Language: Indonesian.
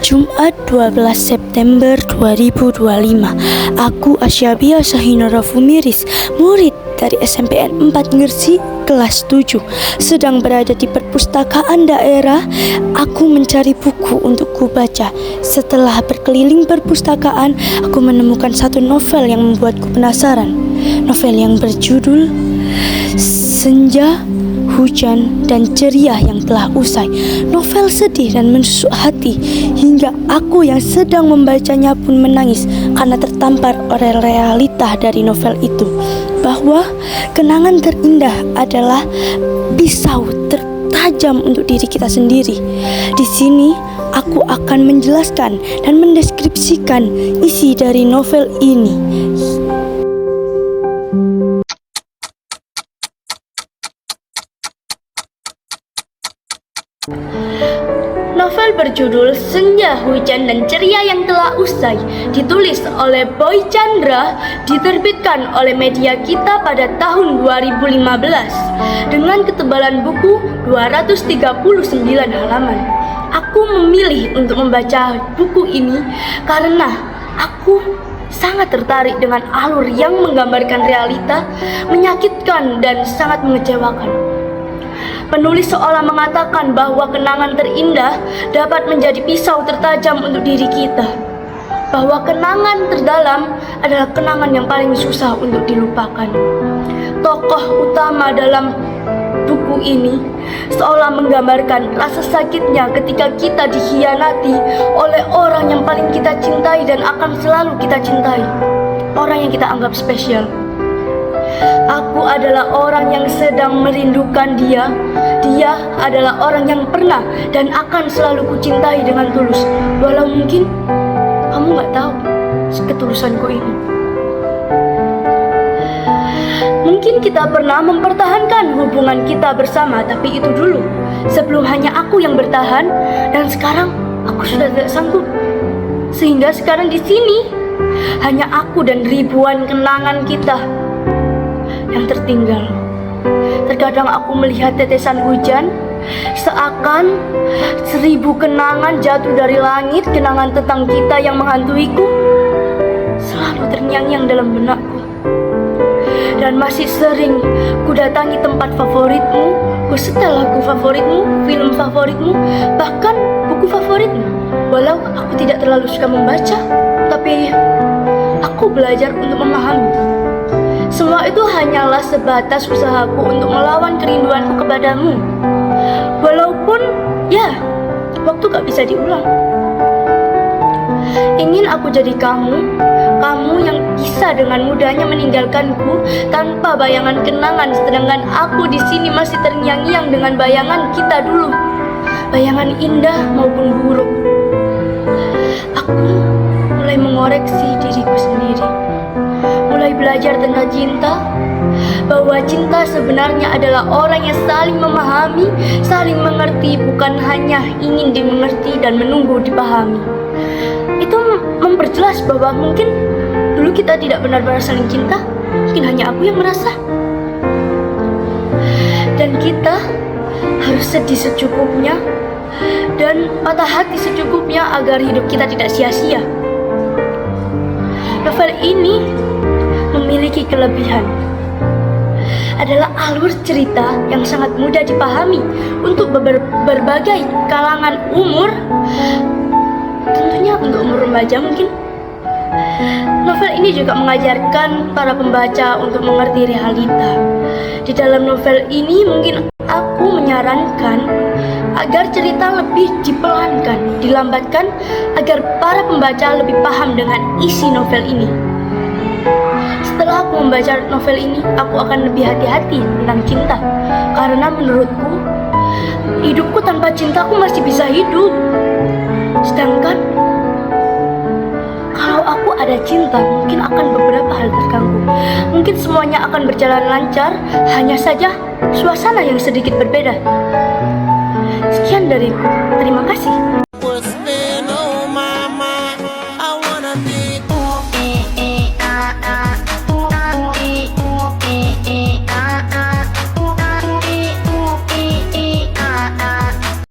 Jumat 12 September 2025. Aku Asyabia Sahinora Fumiris, murid dari SMPN 4 Ngersi kelas 7, sedang berada di perpustakaan daerah. Aku mencari buku untuk kubaca. Setelah berkeliling perpustakaan, aku menemukan satu novel yang membuatku penasaran. Novel yang berjudul Senja, Hujan, dan Ceria yang telah usai. Novel sedih dan menusuk hati, hingga aku yang sedang membacanya pun menangis karena tertampar oleh realita dari novel itu, bahwa kenangan terindah adalah pisau tertajam untuk diri kita sendiri. Di sini aku akan menjelaskan dan mendeskripsikan isi dari novel ini. Novel berjudul Senja, Hujan, dan Ceria yang telah usai ditulis oleh Boy Chandra, diterbitkan oleh Media Kita pada tahun 2015 dengan ketebalan buku 239 halaman. Aku memilih untuk membaca buku ini karena aku sangat tertarik dengan alur yang menggambarkan realita menyakitkan dan sangat mengecewakan. Penulis seolah mengatakan bahwa kenangan terindah dapat menjadi pisau tertajam untuk diri kita, bahwa kenangan terdalam adalah kenangan yang paling susah untuk dilupakan. Tokoh utama dalam buku ini seolah menggambarkan rasa sakitnya ketika kita dikhianati oleh orang yang paling kita cintai dan akan selalu kita cintai, orang yang kita anggap spesial. Aku adalah orang yang sedang merindukan dia. Dia adalah orang yang pernah dan akan selalu kucintai dengan tulus, walau mungkin kamu gak tahu ketulusanku ini. Mungkin kita pernah mempertahankan hubungan kita bersama, tapi itu dulu, sebelum hanya aku yang bertahan, dan sekarang aku sudah tidak sanggup. Sehingga sekarang di sini hanya aku dan ribuan kenangan kita yang tertinggal. Terkadang aku melihat tetesan hujan, seakan 1000 kenangan jatuh dari langit. Kenangan tentang kita yang menghantuiku selalu terngiang-ngiang dalam benakku. Dan masih sering ku datangi tempat favoritmu, ku setel lagu favoritmu, film favoritmu, bahkan buku favoritmu. Walau aku tidak terlalu suka membaca, tapi aku belajar untuk memahami. Semua itu hanyalah sebatas usahaku untuk melawan kerinduanku kepadamu. Walaupun, ya, waktu gak bisa diulang. Ingin aku jadi kamu yang bisa dengan mudahnya meninggalkanku tanpa bayangan kenangan, sedangkan aku di sini masih terngiang-ngiang dengan bayangan kita dulu, bayangan indah maupun buruk. Aku mulai mengoreksi diriku sendiri, mulai belajar tentang cinta, bahwa cinta sebenarnya adalah orang yang saling memahami, saling mengerti, bukan hanya ingin dimengerti dan menunggu dipahami. Itu memperjelas bahwa mungkin dulu kita tidak benar-benar saling cinta, mungkin hanya aku yang merasa. Dan kita harus sedih secukupnya dan patah hati secukupnya agar hidup kita tidak sia-sia. Novel ini memiliki kelebihan, adalah alur cerita yang sangat mudah dipahami untuk berbagai kalangan umur, tentunya untuk umur remaja mungkin. Novel ini juga mengajarkan para pembaca untuk mengerti realita. Di dalam novel ini mungkin aku menyarankan agar cerita lebih dipelankan, dilambatkan, agar para pembaca lebih paham dengan isi novel ini. Setelah aku membaca novel ini, aku akan lebih hati-hati tentang cinta. Karena menurutku, hidupku tanpa cinta aku masih bisa hidup. Sedangkan kalau aku ada cinta, mungkin akan beberapa hal terganggu. Mungkin semuanya akan berjalan lancar, hanya saja suasana yang sedikit berbeda. Sekian dariku.